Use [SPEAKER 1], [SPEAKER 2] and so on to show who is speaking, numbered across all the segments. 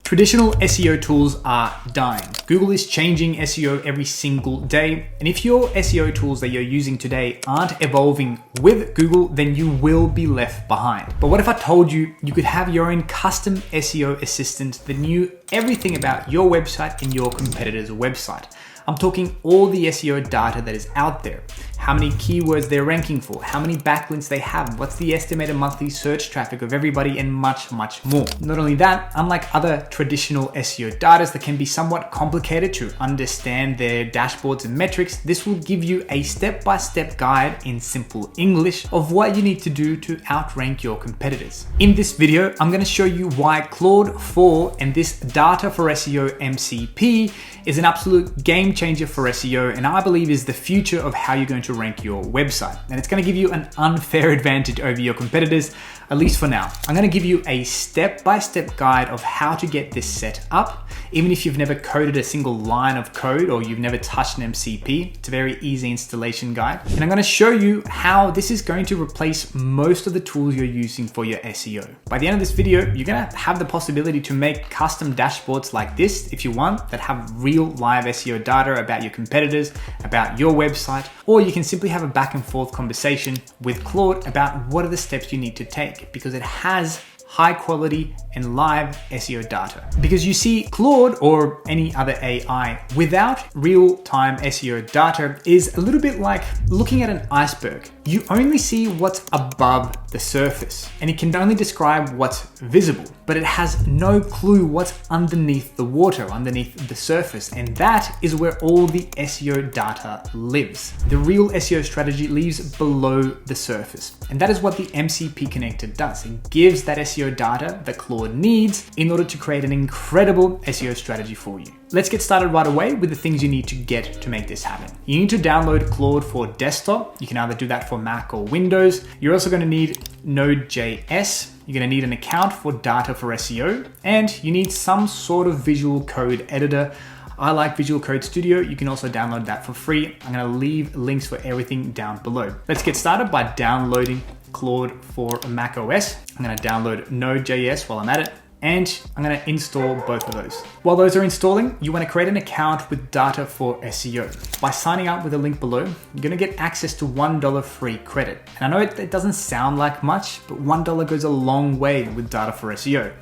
[SPEAKER 1] Traditional SEO tools are dying. Google is changing SEO every single day. And if your SEO tools that you're using today aren't evolving with Google, then you will be left behind. But what if I told you you could have your own custom SEO assistant that knew everything about your website and your competitor's website? I'm talking all the SEO data that is out there. How many keywords they're ranking for, how many backlinks they have, what's the estimated monthly search traffic of everybody, and much, much more. Not only that, unlike other traditional SEO data that can be somewhat complicated to understand their dashboards and metrics, this will give you a step-by-step guide in simple English of what you need to do to outrank your competitors. In this video, I'm going to show you why Claude 4 and this data for SEO MCP is an absolute game changer for SEO, and I believe is the future of how you're going to rank your website. And it's going to give you an unfair advantage over your competitors, at least for now. I'm going to give you a step-by-step guide of how to get this set up. Even if you've never coded a single line of code or you've never touched an MCP, it's a very easy installation guide. And I'm going to show you how this is going to replace most of the tools you're using for your SEO. By the end of this video, you're going to have the possibility to make custom dashboards like this if you want, that have real live SEO data about your competitors, about your website, or you can simply have a back and forth conversation with Claude about what are the steps you need to take, because it has high quality and live SEO data. Because you see, Claude or any other AI without real-time SEO data is a little bit like looking at an iceberg. You only see what's above the surface, and it can only describe what's visible, but it has no clue what's underneath the water, underneath the surface. And that is where all the SEO data lives. The real SEO strategy lives below the surface. And that is what the MCP connector does. It gives that SEO data that Claude needs in order to create an incredible SEO strategy for you. Let's get started right away with the things you need to get to make this happen. You need to download Claude for desktop. You can either do that for Mac or Windows. You're also going to need Node.js. You're going to need an account for data for SEO, and you need some sort of visual code editor. I like Visual Code Studio. You can also download that for free. I'm going to leave links for everything down below. Let's get started by downloading Claude for Mac OS. I'm going to download Node.js while I'm at it, and I'm going to install both of those. While those are installing, you want to create an account with data for SEO. By signing up with the link below, you're going to get access to $1 free credit. And I know it doesn't sound like much, but $1 goes a long way with data for SEO.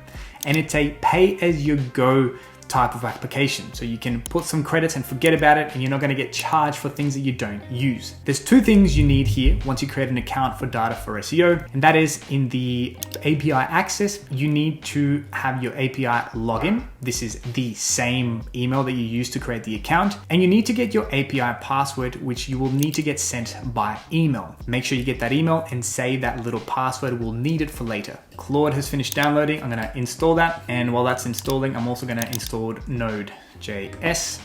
[SPEAKER 1] And it's a pay-as-you-go type of application. So you can put some credits and forget about it, and you're not going to get charged for things that you don't use. There's two things you need here once you create an account for data for SEO, and that is in the API access, you need to have your API login. This is the same email that you use to create the account, and you need to get your API password, which you will need to get sent by email. Make sure you get that email and save that little password. We'll need it for later. Claude has finished downloading. I'm going to install that, and while that's installing, I'm also going to install Node.js.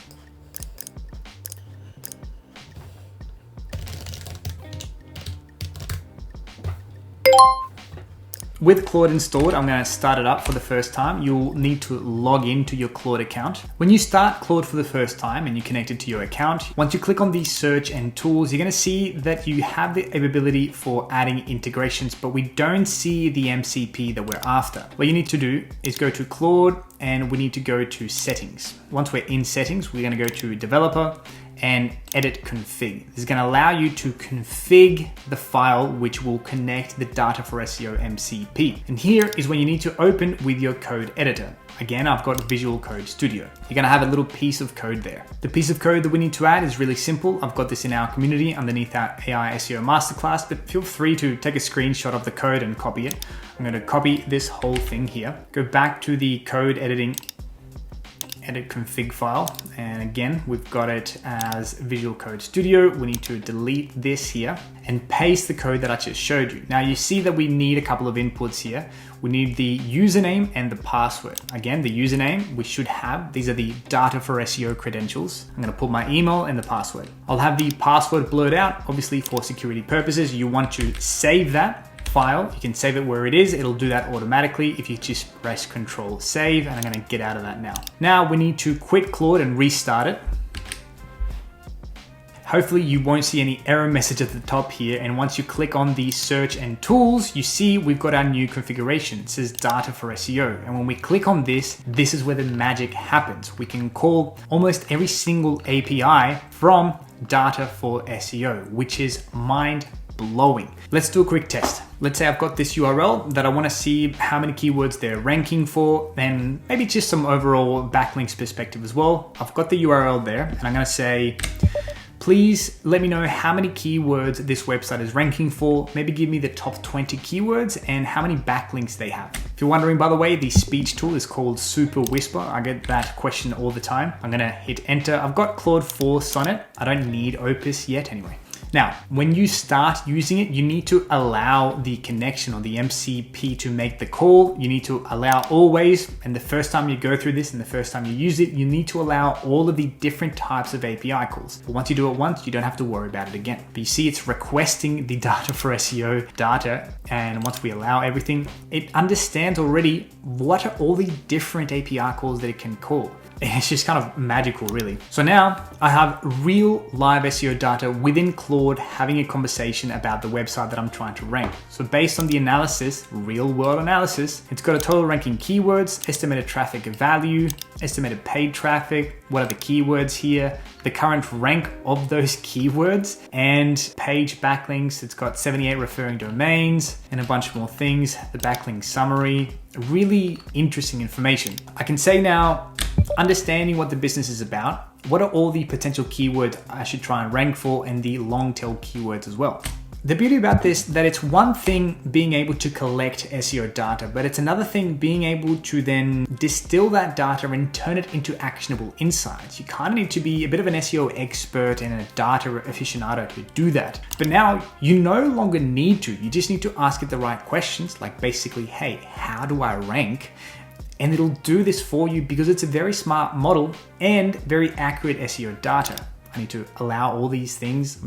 [SPEAKER 1] With Claude installed, I'm going to start it up for the first time. You'll need to log into your Claude account. When you start Claude for the first time and you connect it to your account, once you click on the search and tools, you're going to see that you have the ability for adding integrations, but we don't see the MCP that we're after. What you need to do is go to Claude, and we need to go to settings. Once we're in settings, we're going to go to developer and edit config. This is going to allow you to config the file which will connect the data for SEO MCP. And here is when you need to open with your code editor. Again, I've got Visual Code Studio. You're going to have a little piece of code there. The piece of code that we need to add is really simple. I've got this in our community underneath our AI SEO masterclass, but feel free to take a screenshot of the code and copy it. I'm going to copy this whole thing here. Go back to the code editing, edit config file, and again we've got it as Visual Code Studio. We need to delete this here and paste the code that I just showed you. Now you see that we need a couple of inputs here. We need the username and the password. Again, the username we should have. These are the data for SEO credentials. I'm going to put my email and the password. I'll have the password blurred out, obviously for security purposes. You want to save that file. You can save it where it is. It'll do that automatically if you just press Control Save, and I'm going to get out of that now. Now we need to quit Claude and restart it. hopefully you won't see any error message at the top here. And once you click on the search and tools, you see we've got our new configuration. It says data for SEO. And when we click on this is where the magic happens. We can call almost every single API from data for SEO, which is mind blowing. Let's do a quick test. Let's say I've got this URL that I want to see how many keywords they're ranking for, and maybe just some overall backlinks perspective as well. I've got the URL there, and I'm going to say, please let me know how many keywords this website is ranking for. Maybe give me the top 20 keywords and how many backlinks they have. If you're wondering, by the way, the speech tool is called Super Whisper. I get that question all the time. I'm going to hit enter. I've got Claude 4 Sonnet. I don't need Opus yet anyway. Now, when you start using it, you need to allow the connection or the MCP to make the call. You need to allow always, and the first time you go through this and the first time you use it, you need to allow all of the different types of API calls. But once you do it once, you don't have to worry about it again. But you see it's requesting the data for SEO data, and once we allow everything, it understands already what are all the different API calls that it can call. It's just kind of magical, really. So now I have real live SEO data within Claude having a conversation about the website that I'm trying to rank. So based on the analysis, real world analysis, it's got a total ranking keywords, estimated traffic value, estimated paid traffic, what are the keywords here, the current rank of those keywords, and page backlinks. It's got 78 referring domains and a bunch more things, the backlink summary, really interesting information. I can say now, understanding what the business is about, what are all the potential keywords I should try and rank for, and the long tail keywords as well. The beauty about this, that it's one thing being able to collect SEO data, but it's another thing being able to then distill that data and turn it into actionable insights. You kind of need to be a bit of an SEO expert and a data aficionado to do that. But now you no longer need to, you just need to ask it the right questions, like basically, hey, how do I rank? And it'll do this for you because it's a very smart model and very accurate SEO data. I need to allow all these things,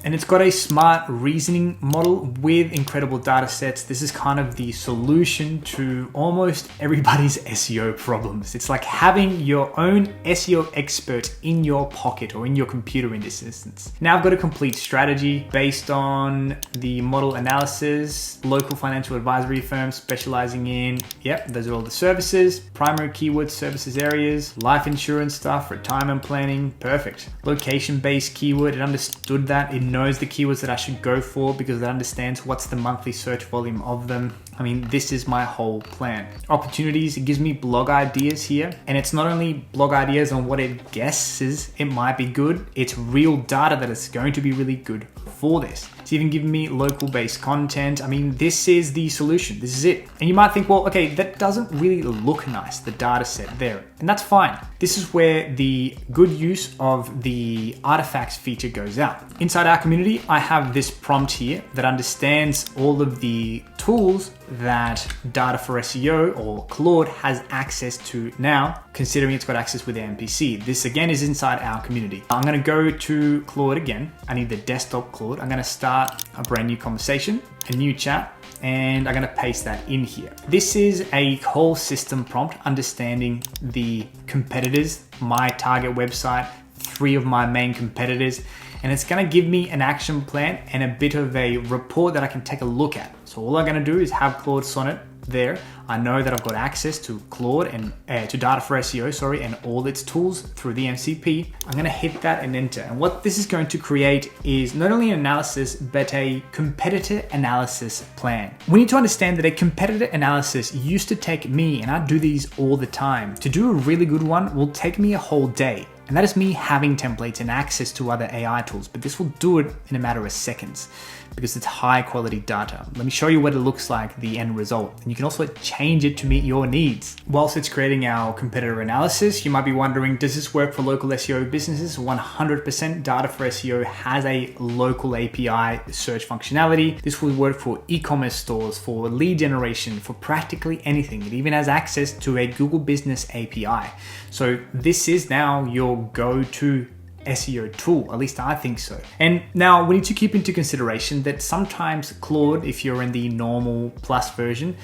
[SPEAKER 1] And it's got a smart reasoning model with incredible data sets. This is kind of the solution to almost everybody's SEO problems. It's like having your own SEO expert in your pocket or in your computer in this instance. Now I've got a complete strategy based on the model analysis, local financial advisory firms specializing in, those are all the services, primary keyword services areas, life insurance stuff, retirement planning, perfect. Location-based keyword, it understood that, it knows the keywords that I should go for because it understands what's the monthly search volume of them. I mean, this is my whole plan. Opportunities, it gives me blog ideas here. And it's not only blog ideas on what it guesses it might be good, it's real data that it's going to be really good for this. It's even giving me local based content. I mean, this is the solution. This is it. And you might think, well, okay, that doesn't really look nice, the data set there. And that's fine. This is where the good use of the artifacts feature goes out. Inside our community, I have this prompt here that understands all of the tools that data for SEO or Claude has access to now, considering it's got access with the MPC. This again is inside our community. I'm going to go to Claude again. I need the desktop Claude. I'm going to start a brand new conversation, a new chat, and I'm going to paste that in here. This is a whole system prompt understanding the competitors, my target website, 3 of my main competitors, and it's going to give me an action plan and a bit of a report that I can take a look at. So all I'm going to do is have Claude Sonnet there. I know that I've got access to Claude and to data for SEO, and all its tools through the MCP. I'm going to hit that and enter. And what this is going to create is not only an analysis, but a competitor analysis plan. We need to understand that a competitor analysis used to take me, and I do these all the time, to do a really good one will take me a whole day. And that is me having templates and access to other AI tools, but this will do it in a matter of seconds because it's high quality data. Let me show you what it looks like, the end result. And you can also change it to meet your needs. Whilst it's creating our competitor analysis, you might be wondering, does this work for local SEO businesses? 100% data for SEO has a local API search functionality. This will work for e-commerce stores, for lead generation, for practically anything. It even has access to a Google Business API. So this is now your go-to SEO tool, at least I think so. And now we need to keep into consideration that sometimes Claude, if you're in the normal plus version,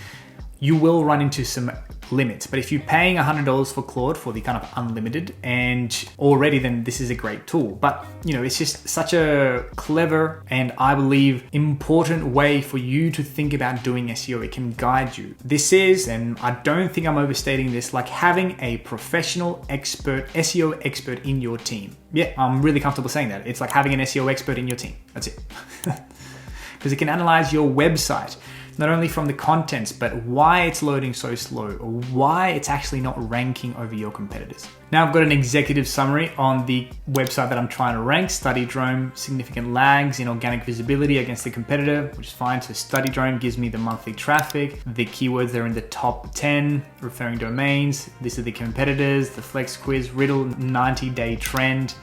[SPEAKER 1] you will run into some limits. But if you're paying $100 for Claude for the kind of unlimited and already, then this is a great tool. But you know, it's just such a clever and I believe important way for you to think about doing SEO. It can guide you. This is, and I don't think I'm overstating this, like having a professional expert, SEO expert in your team. Yeah, I'm really comfortable saying that. It's like having an SEO expert in your team. That's it. Because it can analyze your website, not only from the contents, but why it's loading so slow or why it's actually not ranking over your competitors. Now I've got an executive summary on the website that I'm trying to rank, StudyDrome, significant lags in organic visibility against the competitor, which is fine. So StudyDrome gives me the monthly traffic, the keywords that are in the top 10 referring domains. These are the competitors, the Flex Quiz, Riddle, 90-day trend.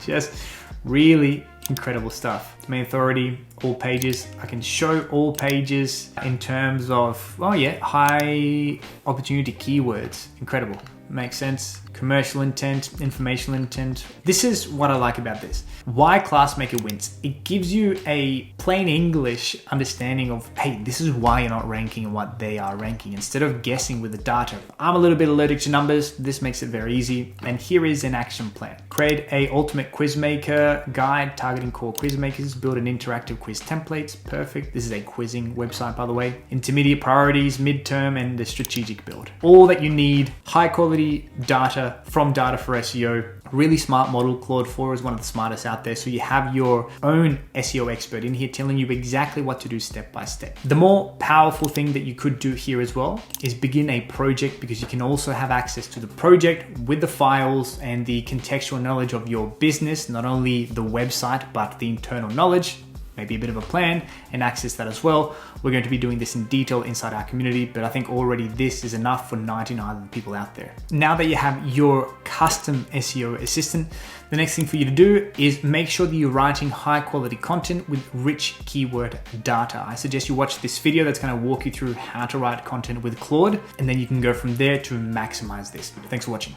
[SPEAKER 1] Just really incredible stuff. Domain authority, all pages. I can show all pages in terms of, oh yeah, high opportunity keywords. Incredible. Makes sense. Commercial intent, informational intent. This is what I like about this. Why ClassMaker wins. It gives you a plain English understanding of, hey, this is why you're not ranking and what they are ranking, instead of guessing with the data. I'm a little bit allergic to numbers. This makes it very easy. And here is an action plan. Create a ultimate quiz maker guide targeting core quiz makers. Build an interactive quiz templates. Perfect. This is a quizzing website, by the way. Intermediate priorities, midterm, and the strategic build. All that you need. High quality data from Data for SEO. Really smart model. Claude 4 is one of the smartest out there. So you have your own SEO expert in here telling you exactly what to do step by step. The more powerful thing that you could do here as well is begin a project, because you can also have access to the project with the files and the contextual knowledge of your business, not only the website, but the internal knowledge, maybe a bit of a plan, and access that as well. We're going to be doing this in detail inside our community, but I think already this is enough for 99 of the people out there. Now that you have your custom SEO assistant, the next thing for you to do is make sure that you're writing high quality content with rich keyword data. I suggest you watch this video that's going to walk you through how to write content with Claude, and then you can go from there to maximize this. Thanks for watching.